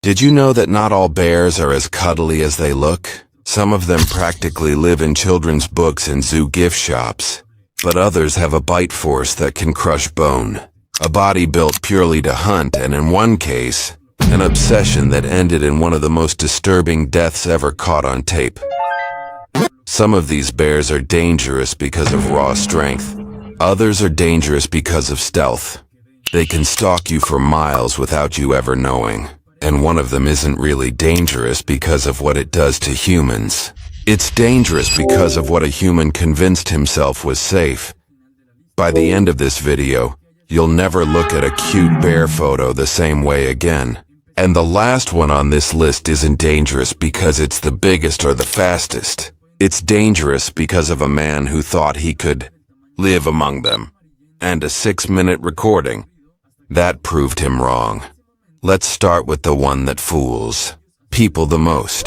Did you know that not all bears are as cuddly as they look? Some of them practically live in children's books and zoo gift shops, but others have a bite force that can crush bone. A body built purely to hunt, and in one case, an obsession that ended in one of the most disturbing deaths ever caught on tape. Some of these bears are dangerous because of raw strength. Others are dangerous because of stealth. They can stalk you for miles without you ever knowing. And one of them isn't really dangerous because of what it does to humans. It's dangerous because of what a human convinced himself was safe. By the end of this video, you'll never look at a cute bear photo the same way again. And the last one on this list isn't dangerous because it's the biggest or the fastest. It's dangerous because of a man who thought he could live among them. And a 6-minute recording. That proved him wrong. Let's start with the one that fools people the most.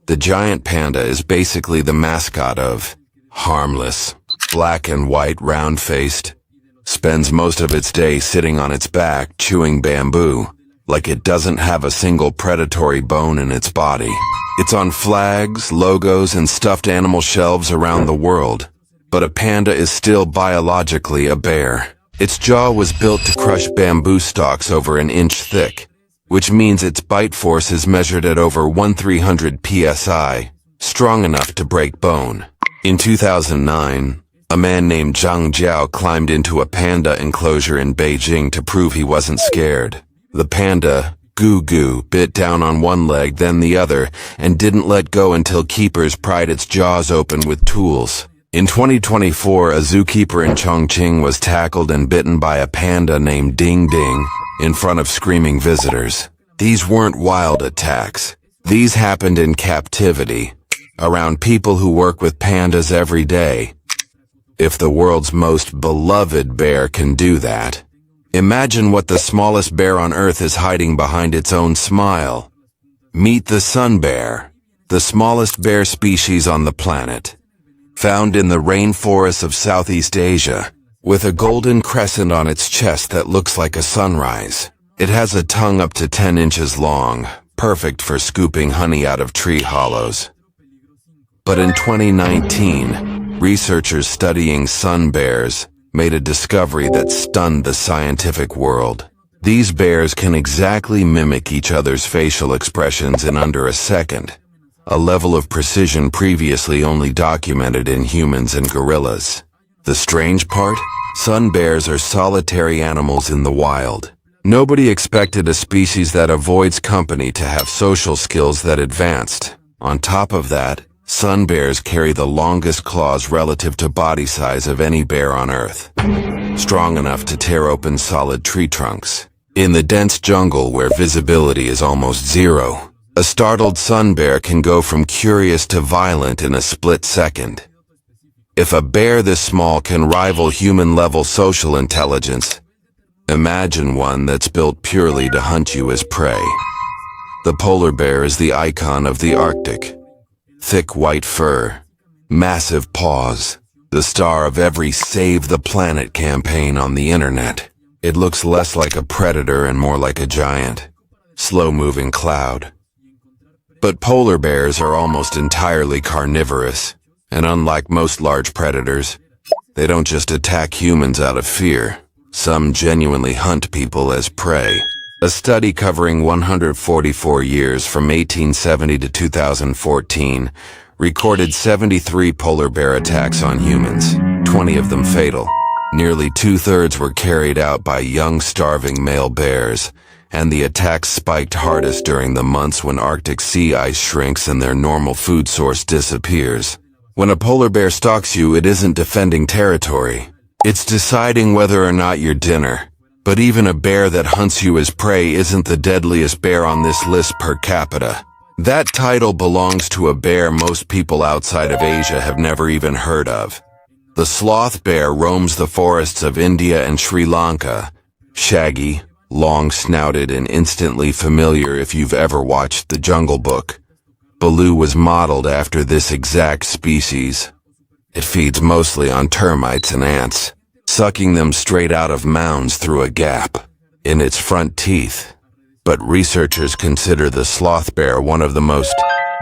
The giant panda is basically the mascot of Harmless. Black and white, round-faced. Spends most of its day sitting on its back, chewing bamboo, like it doesn't have a single predatory bone in its body. It's on flags, logos, and stuffed animal shelves around the world. But a panda is still biologically a bear. Its jaw was built to crush bamboo stalks over an inch thick, which means its bite force is measured at over 1,300 psi, strong enough to break bone. In 2009, a man named Zhang Jiao climbed into a panda enclosure in Beijing to prove he wasn't scared. The panda, Goo, bit down on one leg, then the other, and didn't let go until keepers pried its jaws open with tools. In 2024, a zookeeper in Chongqing was tackled and bitten by a panda named Ding Ding in front of screaming visitors. These weren't wild attacks. These happened in captivity, around people who work with pandas every day. If the world's most beloved bear can do that, imagine what the smallest bear on Earth is hiding behind its own smile. Meet the sun bear, the smallest bear species on the planet. Found in the rainforests of Southeast Asia, with a golden crescent on its chest that looks like a sunrise. It has a tongue up to 10 inches long, perfect for scooping honey out of tree hollows. But in 2019, researchers studying sun bears made a discovery that stunned the scientific world. These bears can exactly mimic each other's facial expressions in under a second. A level of precision previously only documented in humans and gorillas. The strange part? Sun bears are solitary animals in the wild. Nobody expected a species that avoids company to have social skills that advanced. On top of that, sun bears carry the longest claws relative to body size of any bear on Earth. Strong enough to tear open solid tree trunks. In the dense jungle where visibility is almost zero, a startled sun bear can go from curious to violent in a split second. If a bear this small can rival human-level social intelligence, imagine one that's built purely to hunt you as prey. The polar bear is the icon of the Arctic. Thick white fur, massive paws, the star of every Save the Planet campaign on the internet. It looks less like a predator and more like a giant, slow-moving cloud. But polar bears are almost entirely carnivorous, and unlike most large predators, they don't just attack humans out of fear. Some genuinely hunt people as prey. A study covering 144 years from 1870 to 2014 recorded 73 polar bear attacks on humans, 20 of them fatal. Nearly 2/3 were carried out by young, starving male bears, and the attacks spiked hardest during the months when Arctic sea ice shrinks and their normal food source disappears. When a polar bear stalks you, it isn't defending territory. It's deciding whether or not you're dinner. But even a bear that hunts you as prey isn't the deadliest bear on this list per capita. That title belongs to a bear most people outside of Asia have never even heard of. The sloth bear roams the forests of India and Sri Lanka. Shaggy, long-snouted, and instantly familiar if you've ever watched The Jungle Book. Baloo was modeled after this exact species. It feeds mostly on termites and ants, sucking them straight out of mounds through a gap in its front teeth. But researchers consider the sloth bear one of the most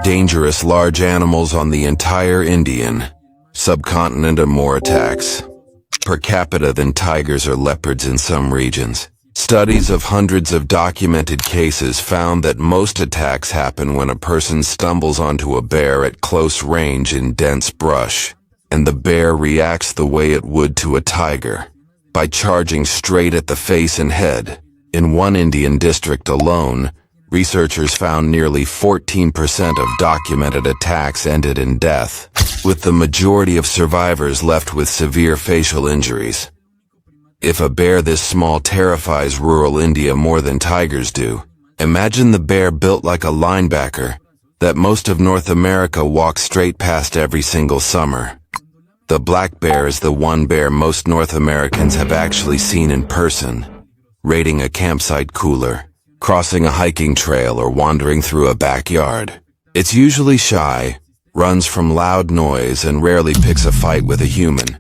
dangerous large animals on the entire Indian subcontinent, and more attacks per capita than tigers or leopards in some regions. Studies of hundreds of documented cases found that most attacks happen when a person stumbles onto a bear at close range in dense brush, and the bear reacts the way it would to a tiger, by charging straight at the face and head. In one Indian district alone, researchers found nearly 14% of documented attacks ended in death, with the majority of survivors left with severe facial injuries. If a bear this small terrifies rural India more than tigers do, imagine the bear built like a linebacker that most of North America walks straight past every single summer. The black bear is the one bear most North Americans have actually seen in person, raiding a campsite cooler, crossing a hiking trail, or wandering through a backyard. It's usually shy, runs from loud noise, and rarely picks a fight with a human.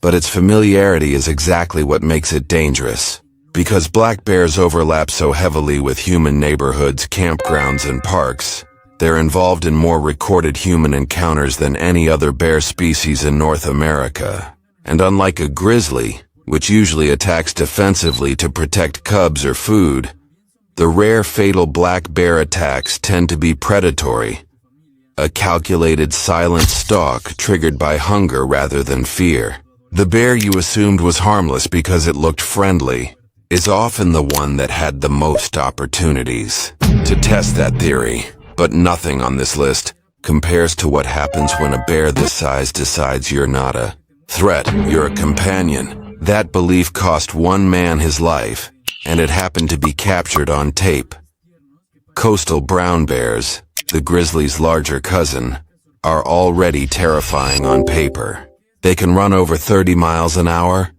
But its familiarity is exactly what makes it dangerous. Because black bears overlap so heavily with human neighborhoods, campgrounds, and parks, they're involved in more recorded human encounters than any other bear species in North America. And unlike a grizzly, which usually attacks defensively to protect cubs or food, the rare fatal black bear attacks tend to be predatory, a calculated silent stalk triggered by hunger rather than fear. The bear you assumed was harmless because it looked friendly is often the one that had the most opportunities to test that theory. But nothing on this list compares to what happens when a bear this size decides you're not a threat, you're a companion. That belief cost one man his life, and it happened to be captured on tape. Coastal brown bears, the grizzly's larger cousin, are already terrifying on paper. They can run over 30 miles an hour,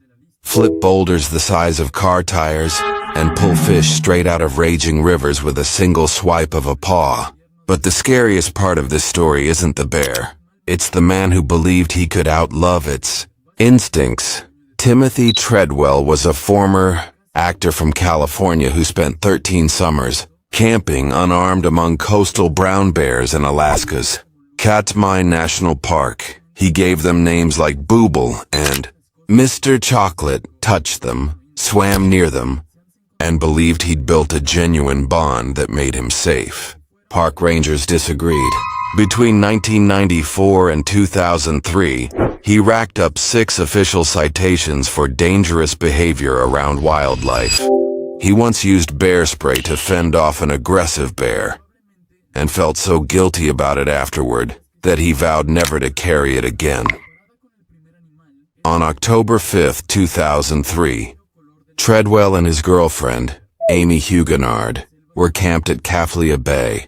flip boulders the size of car tires, and pull fish straight out of raging rivers with a single swipe of a paw. But the scariest part of this story isn't the bear. It's the man who believed he could outlove its instincts. Timothy Treadwell was a former actor from California who spent 13 summers camping unarmed among coastal brown bears in Alaska's Katmai National Park. He gave them names like Booble and Mr. Chocolate, touched them, swam near them, and believed he'd built a genuine bond that made him safe. Park rangers disagreed. Between 1994 and 2003, he racked up 6 official citations for dangerous behavior around wildlife. He once used bear spray to fend off an aggressive bear, and felt so guilty about it afterward that he vowed never to carry it again. On October 5, 2003, Treadwell and his girlfriend, Amy Huguenard, were camped at Kaflia Bay,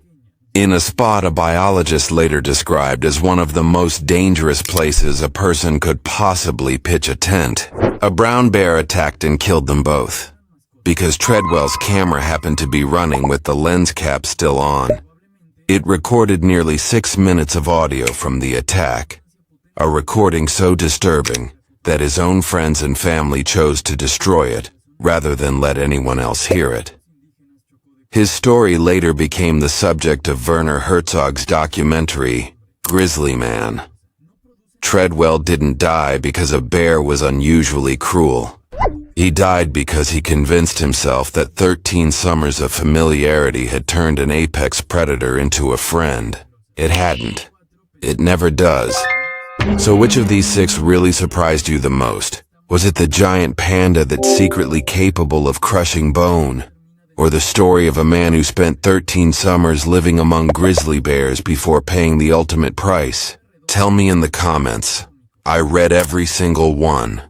in a spot a biologist later described as one of the most dangerous places a person could possibly pitch a tent. A brown bear attacked and killed them both, because Treadwell's camera happened to be running with the lens cap still on. It recorded nearly 6 minutes of audio from the attack, a recording so disturbing that his own friends and family chose to destroy it rather than let anyone else hear it. His story later became the subject of Werner Herzog's documentary, Grizzly Man. Treadwell didn't die because a bear was unusually cruel. He died because he convinced himself that 13 summers of familiarity had turned an apex predator into a friend. It hadn't. It never does. So which of these 6 really surprised you the most? Was it the giant panda that's secretly capable of crushing bone? Or the story of a man who spent 13 summers living among grizzly bears before paying the ultimate price? Tell me in the comments. I read every single one.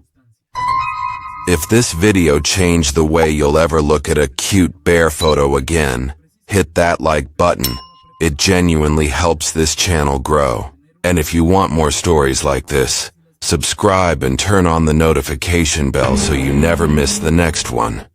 If this video changed the way you'll ever look at a cute bear photo again, hit that like button. It genuinely helps this channel grow. And if you want more stories like this, subscribe and turn on the notification bell so you never miss the next one.